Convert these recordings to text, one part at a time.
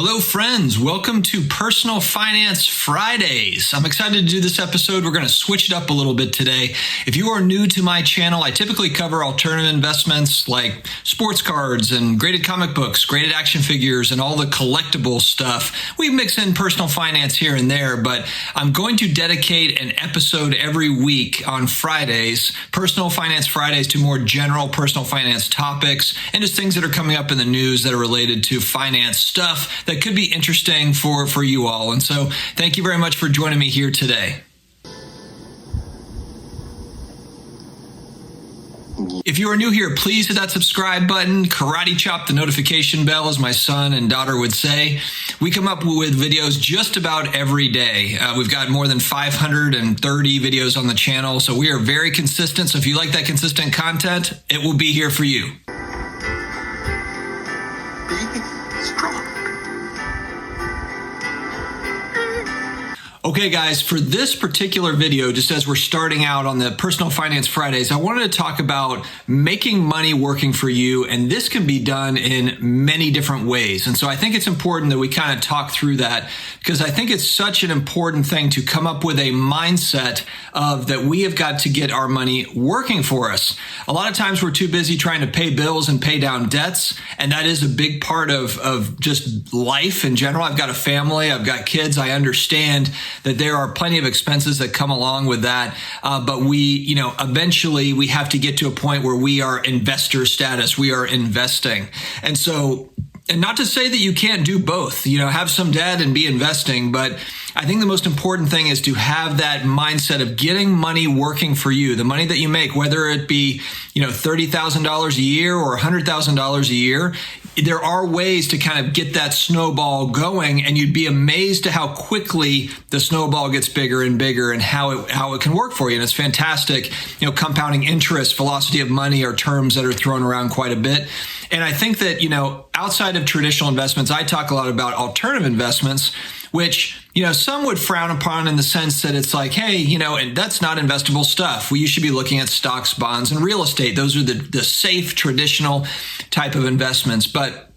Hello, friends. Welcome to Personal Finance Fridays. I'm excited to do this episode. We're going to switch it up a little bit today. If you are new to my channel, I typically cover alternative investments like sports cards and graded comic books, graded action figures, and all the collectible stuff. We mix in personal finance here and there, but I'm going to dedicate an episode every week on Fridays, Personal Finance Fridays, to more general personal finance topics and just things that are coming up in the news that are related to finance stuff that could be interesting for you all. And so thank you very much for joining me here today. If you are new here, please hit that subscribe button, karate chop the notification bell, as my son and daughter would say. We come up with videos just about every day. We've got more than 530 videos on the channel, so we are very consistent. So if you like that consistent content, it will be here for you. Okay, guys, for this particular video, just as we're starting out on the Personal Finance Fridays, I wanted to talk about making money working for you, and this can be done in many different ways. And so I think it's important that we kind of talk through that, because I think it's such an important thing to come up with a mindset of that we have got to get our money working for us. A lot of times we're too busy trying to pay bills and pay down debts, and that is a big part of just life in general. I've got a family, I've got kids, I understand that there are plenty of expenses that come along with that. But we, eventually we have to get to a point where we are investor status, we are investing. And so, and not to say that you can't do both, have some debt and be investing, but I think the most important thing is to have that mindset of getting money working for you, the money that you make, whether it be, $30,000 a year or $100,000 a year. There are ways to kind of get that snowball going, and you'd be amazed to how quickly the snowball gets bigger and bigger and how it can work for you. And it's fantastic. Compounding interest, velocity of money are terms that are thrown around quite a bit. And I think that, outside of traditional investments, I talk a lot about alternative investments, which, some would frown upon in the sense that it's like, hey, and that's not investable stuff. You should be looking at stocks, bonds, and real estate. Those are the safe, traditional type of investments. But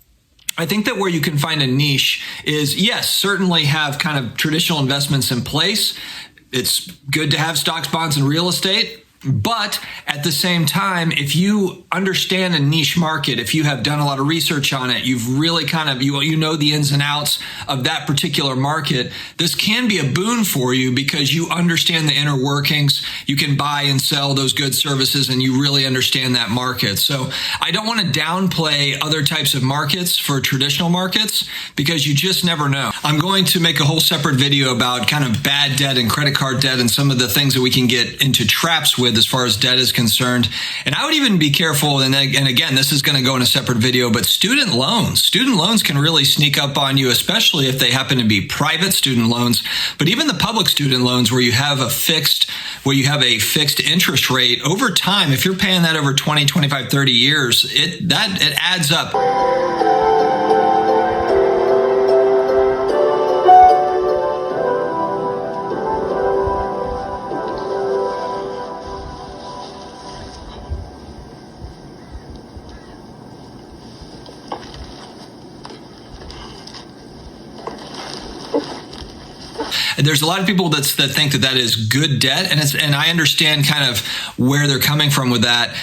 I think that where you can find a niche is, yes, certainly have kind of traditional investments in place. It's good to have stocks, bonds, and real estate. But at the same time, if you understand a niche market, if you have done a lot of research on it, you've really kind of, you know the ins and outs of that particular market, this can be a boon for you because you understand the inner workings. You can buy and sell those goods, services, and you really understand that market. So I don't want to downplay other types of markets for traditional markets because you just never know. I'm going to make a whole separate video about kind of bad debt and credit card debt and some of the things that we can get into traps with as far as debt is concerned. And I would even be careful, and again, this is going to go in a separate video, but student loans can really sneak up on you, especially if they happen to be private student loans. But even the public student loans where you have a fixed interest rate over time, if you're paying that over 20, 25, 30 years, it adds up. There's a lot of people that think that is good debt, and I understand kind of where they're coming from with that.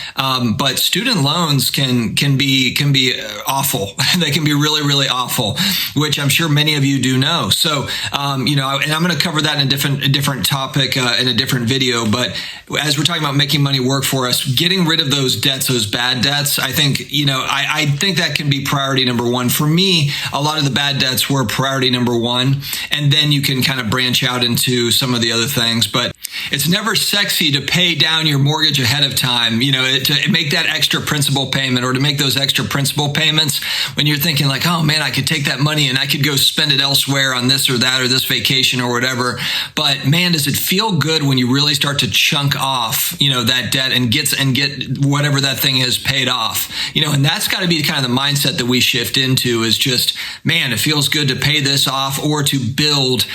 But student loans can be awful. They can be really, really awful, which I'm sure many of you do know. So, and I'm going to cover that in a different topic in a different video. But as we're talking about making money work for us, getting rid of those debts, those bad debts, I think I think that can be priority number one for me. A lot of the bad debts were priority number one, and then you can kind of branch out into some of the other things. But it's never sexy to pay down your mortgage ahead of time, to make that extra principal payment or to make those extra principal payments when you're thinking like, oh man, I could take that money and I could go spend it elsewhere on this or that or this vacation or whatever. But man, does it feel good when you really start to chunk off, that debt and get whatever that thing is paid off, and that's got to be kind of the mindset that we shift into is just, man, it feels good to pay this off or to build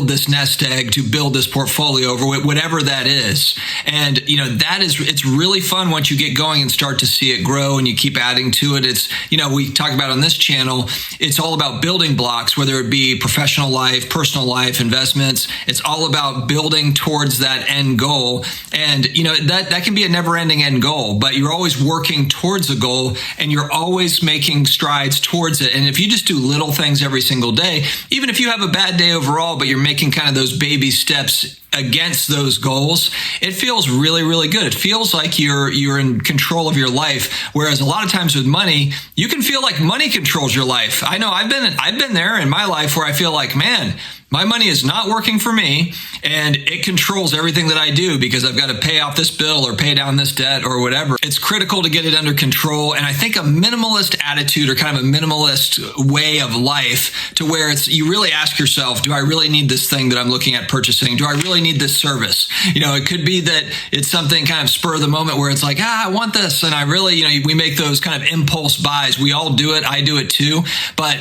this nest egg, to build this portfolio over or whatever that is. And, it's really fun once you get going and start to see it grow and you keep adding to it. It's, we talk about on this channel, it's all about building blocks, whether it be professional life, personal life, investments. It's all about building towards that end goal. And, that can be a never ending end goal, but you're always working towards a goal and you're always making strides towards it. And if you just do little things every single day, even if you have a bad day overall, but you're making kind of those baby steps against those goals, it feels really, really good. It feels like you're in control of your life. Whereas a lot of times with money, you can feel like money controls your life. I know I've been there in my life where I feel like, man, my money is not working for me and it controls everything that I do because I've got to pay off this bill or pay down this debt or whatever. It's critical to get it under control. And I think a minimalist attitude or kind of a minimalist way of life to where you really ask yourself, do I really need this thing that I'm looking at purchasing? Do I really need this service? It could be that it's something kind of spur of the moment where it's like, I want this. And I really, we make those kind of impulse buys. We all do it. I do it too. But,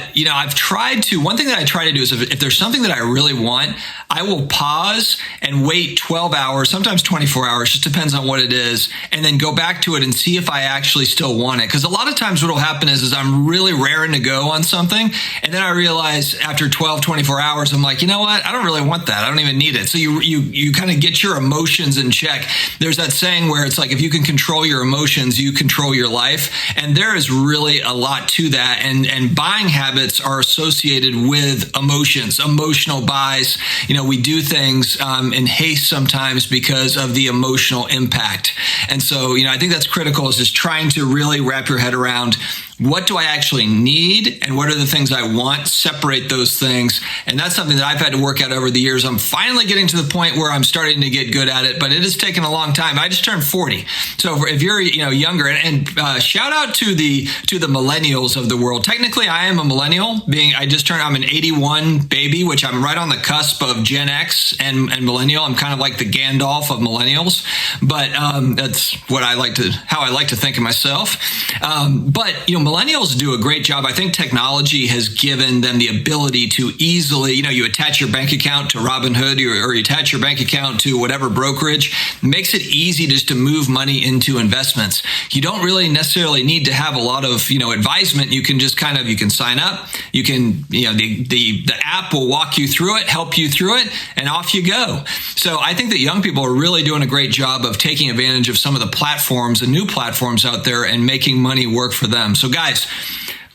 one thing that I try to do is if there's something that I really want, I will pause and wait 12 hours, sometimes 24 hours, just depends on what it is, and then go back to it and see if I actually still want it. Because a lot of times what will happen is I'm really raring to go on something, and then I realize after 12, 24 hours, I'm like, you know what? I don't really want that. I don't even need it. So you kind of get your emotions in check. There's that saying where it's like, if you can control your emotions, you control your life. And there is really a lot to that. And buying habits are associated with emotions, emotional buys. We do things in haste sometimes because of the emotional impact. And so, I think that's critical, is just trying to really wrap your head around, what do I actually need and what are the things I want? Separate those things. And that's something that I've had to work out over the years. I'm finally getting to the point where I'm starting to get good at it, but it has taken a long time. I just turned 40. So if you're younger, and shout out to the millennials of the world. Technically, I am a millennial. I'm an 81 baby, which I'm right on the cusp of Gen X and millennial. I'm kind of like the Gandalf of millennials, but that's how I like to think of myself. But millennials do a great job. I think technology has given them the ability to easily, you attach your bank account to Robinhood or you attach your bank account to whatever brokerage. It makes it easy just to move money into investments. You don't really necessarily need to have a lot of, advisement. You can just you can sign up. You can, the app will walk you through it, help you through it, and off you go. So I think that young people are really doing a great job of taking advantage of some of the platforms and new platforms out there and making money work for them. So guys,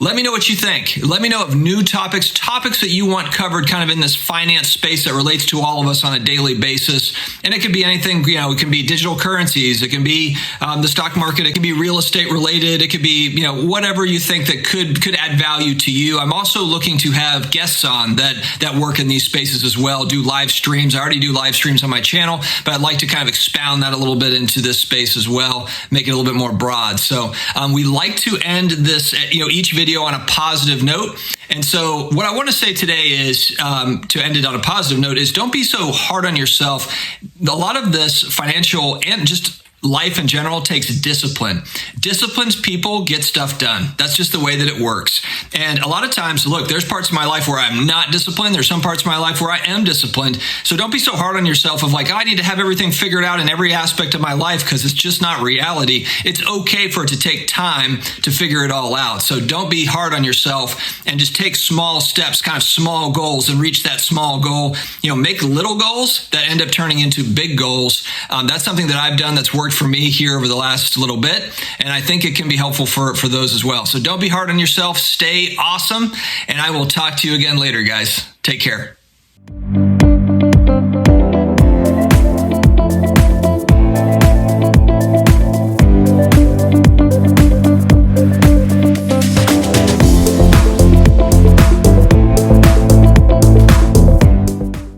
let me know what you think. Let me know of new topics that you want covered kind of in this finance space that relates to all of us on a daily basis. And it could be anything, it can be digital currencies. It can be the stock market. It can be real estate related. It could be, whatever you think that could add value to you. I'm also looking to have guests on that work in these spaces as well, do live streams. I already do live streams on my channel, but I'd like to kind of expound that a little bit into this space as well, make it a little bit more broad. So we like to end this, each video on a positive note. And so what I want to say today is, to end it on a positive note, is don't be so hard on yourself. A lot of this financial and just life in general takes discipline. Disciplined people get stuff done. That's just the way that it works. And a lot of times, look, there's parts of my life where I'm not disciplined. There's some parts of my life where I am disciplined. So don't be so hard on yourself of like, I need to have everything figured out in every aspect of my life, because it's just not reality. It's okay for it to take time to figure it all out. So don't be hard on yourself and just take small steps, kind of small goals, and reach that small goal. Make little goals that end up turning into big goals. That's something that I've done that's worked for me here over the last little bit. And I think it can be helpful for those as well. So don't be hard on yourself. Stay awesome. And I will talk to you again later, guys. Take care.